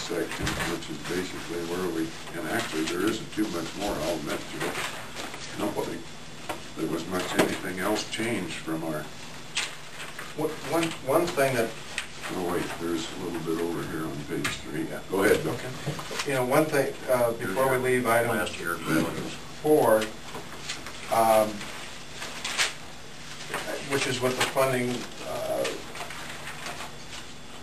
section, which is basically where we, and actually there isn't too much more, I'll admit to it. Nobody, there was much anything else changed from our, One thing that, oh wait, there's a little bit over here on page 3. Yeah. Go ahead, Bill. you know, one thing, before we leave item Last year values. 4, which is what the funding,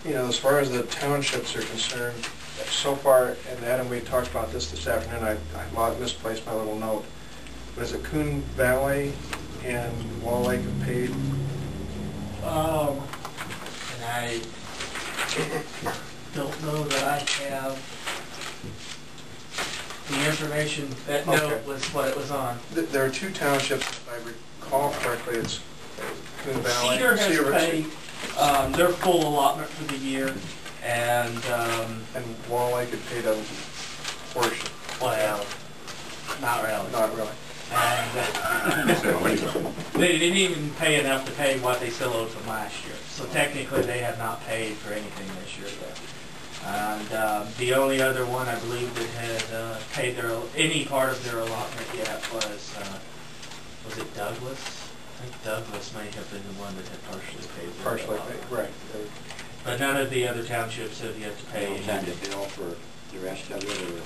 you know, as far as the townships are concerned, so far, and Adam, we talked about this afternoon, I misplaced my little note. But is it Coon Valley and Wall Lake have paid? And I don't know that I have the information. That note was what it was on. There are 2 townships, if I recall correctly, it's Coon Valley. Cedar has paid their full allotment for the year, and Wall Lake had paid a portion. well, not really. Not really. And they didn't even pay enough to pay what they still owed from last year. So technically, they have not paid for anything this year. And the only other one I believe that had paid any part of their allotment yet was it Douglas? I think Douglas may have been the one that had partially paid. Partially paid, right. But none of the other townships have yet to pay. Send a bill for the rest of it, or?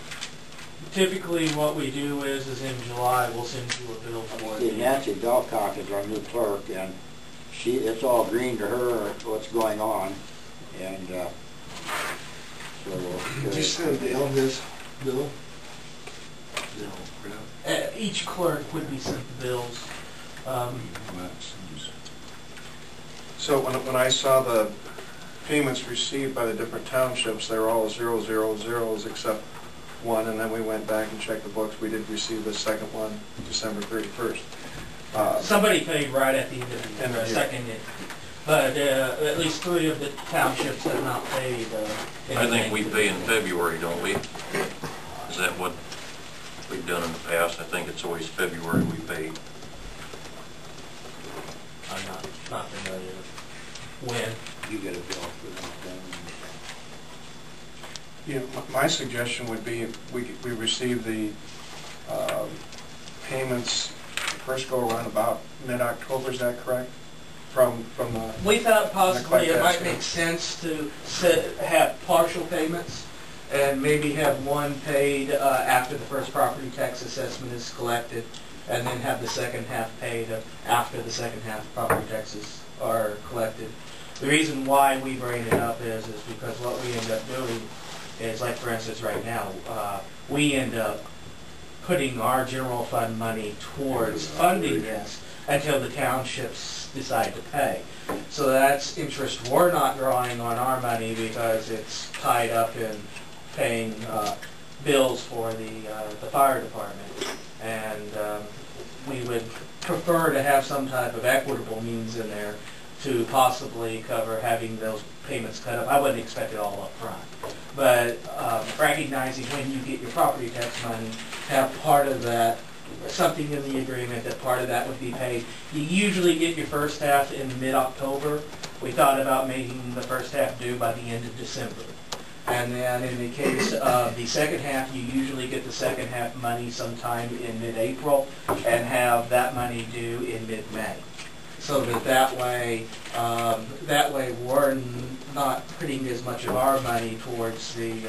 Typically, what we do is in July we'll send you a bill for See, it. Nancy Delcock is our new clerk, and it's all green to her what's going on, and so we'll. Did you send Dale his bill? No. Each clerk would be sent the bills. So when I saw the payments received by the different townships, they were all 000s except one, and then we went back and checked the books. We did receive the second one December 31st. Somebody paid right at the end of the second year. But at least 3 of the townships have not paid I think we pay in February, don't we? Is that what we've done in the past? I think it's always February we pay. I'm not familiar with when. You get a bill for that then. You know, my suggestion would be we receive the payments first go around about mid-October. Is that correct? From the We thought possibly it might estimate. make sense to have partial payments and maybe have one paid after the first property tax assessment is collected, and then have the second half paid after the second half property taxes are collected. The reason why we bring it up is because what we end up doing is, like for instance right now, we end up putting our general fund money towards funding this until the townships decide to pay. So that's interest we're not drawing on our money because it's tied up in paying bills for the fire department. And we would prefer to have some type of equitable means in there to possibly cover having those payments cut up. I wouldn't expect it all up front. But recognizing when you get your property tax money, have part of that, something in the agreement that part of that would be paid. You usually get your first half in mid-October. We thought about making the first half due by the end of December. And then in the case of the second half, you usually get the second half money sometime in mid-April and have that money due in mid-May. So that way we're not putting as much of our money towards the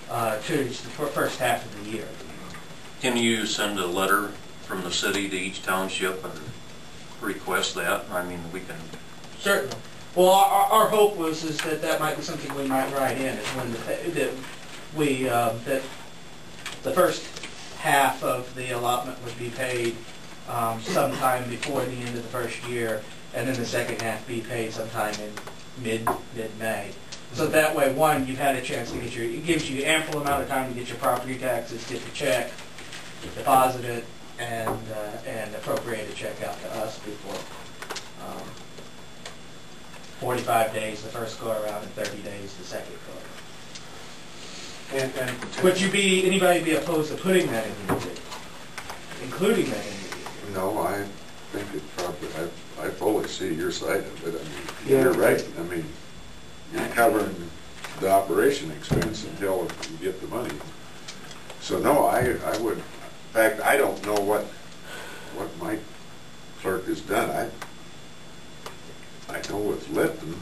first half of the year. Can you send a letter from the city to each township and request that? I mean, we can. Certainly. Well, our hope was that might be something we might write in, is when that the first half of the allotment would be paid sometime before the end of the first year, and then the second half be paid sometime in mid-May. So that way, one, you've had a chance to get it gives you ample amount of time to get your property taxes, get the check, deposit it, and appropriate a check out to us before 45 days the first go around and 30 days the second go around. Would anybody be opposed to putting that in the agreement? Including that in the agreement? No, I think it probably, I fully see your side of it. I mean, you're right. I mean, you're covering the operation expense until you get the money. So no, I would, in fact, I don't know what my clerk has done. I know with Lipton,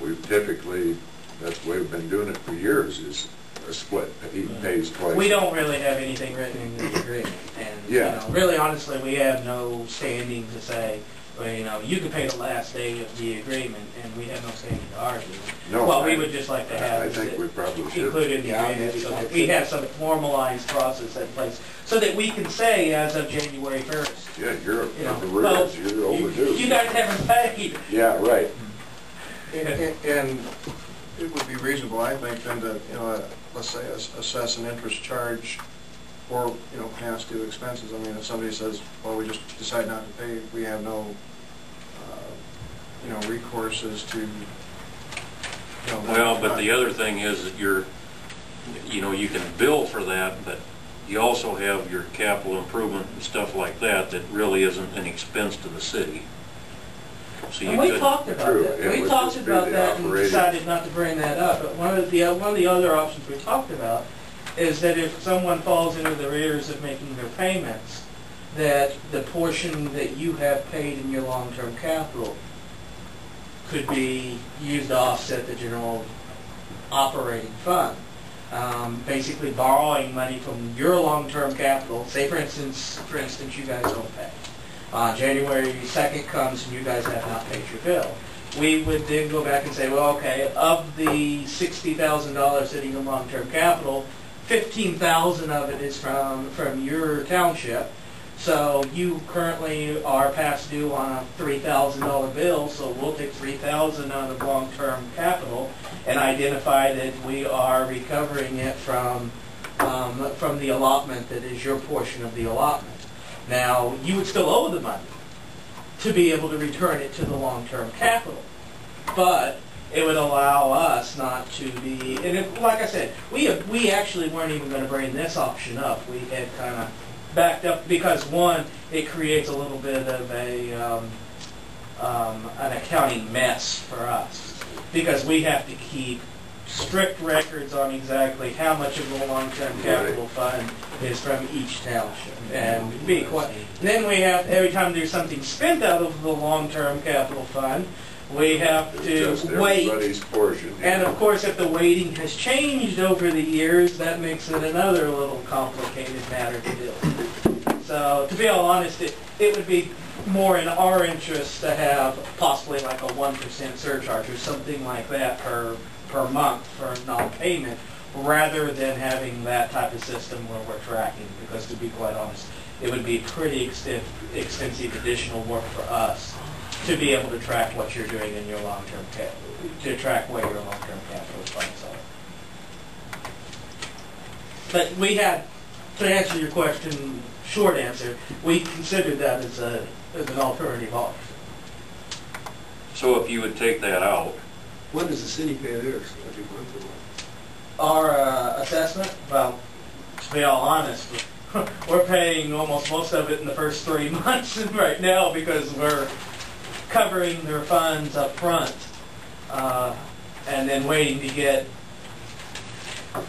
we've typically, that's the way we've been doing it for years, is a split. He pays twice. We don't really have anything written in the agreement, and, you Yeah. know, really honestly, we have no standing to say, well, you know, you can pay the last day of the agreement, and we have no standing to argue. No, What we would just like to have I is think we it probably should. included in the Yeah, agreement, maybe so so. that we have some formalized process in place, so that we can say as of January 1st, Yeah, you're you know, over well, you're overdue. you guys haven't paid. Yeah, right. And it would be reasonable, I think, then to, you know, let's say assess an interest charge for, you know, past due expenses. I mean, if somebody says, well, we just decide not to pay, we have no, you know, recourses to, you know. Well, but the other thing is that you know, you can bill for that, but you also have your capital improvement and stuff like that that really isn't an expense to the city. So you And we could, talked about True, that. it We would talked just be about the that and operating. decided not to bring that up. But one of the other options we talked about is that if someone falls into the rears of making their payments, that the portion that you have paid in your long-term capital could be used to offset the general operating fund. Basically borrowing money from your long-term capital. Say, for instance, you guys don't pay. January 2nd comes and you guys have not paid your bill. We would then go back and say, well, okay, of the $60,000 sitting in long-term capital, $15,000 of it is from your township. So you currently are past due on a $3,000 bill, so we'll take $3,000 out of long-term capital and identify that we are recovering it from the allotment that is your portion of the allotment. Now, you would still owe the money to be able to return it to the long-term capital, but it would allow us not to be, and if, like I said, we actually weren't even going to bring this option up. We had kind of backed up because, one, it creates a little bit of an accounting mess for us because we have to keep strict records on exactly how much of the long-term capital fund is from each township. And then we have, every time there's something spent out of the long-term capital fund, we have to Just wait. everybody's portion. And of course, if the weighting has changed over the years, that makes it another little complicated matter to deal with. So, to be all honest, it would be more in our interest to have possibly like a 1% surcharge or something like that per month for non-payment, rather than having that type of system where we're tracking, because to be quite honest, it would be pretty extensive additional work for us to be able to track what you're doing in your long-term capital, to track where your long-term capital funds are. But we had, to answer your question, short answer, we considered that as an alternative option. so if you would take that out, When does the city pay theirs? Every month or what? Our assessment, well, to be all honest, we're paying almost most of it in the first 3 months right now because we're covering their funds up front and then waiting to get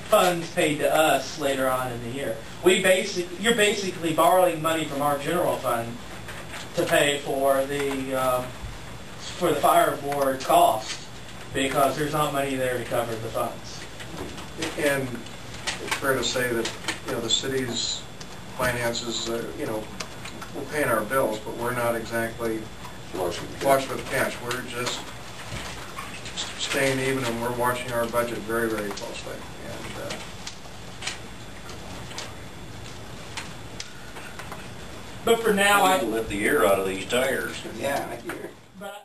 funds paid to us later on in the year. You're basically borrowing money from our general fund to pay for the fire board cost, because there's not money there to cover the funds. And it's fair to say that, you know, the city's finances, you know, we're paying our bills, but we're not exactly flush with cash. We're just staying even, and we're watching our budget very, very closely. And But for now, I need to let the air out of these tires. Yeah, I hear. but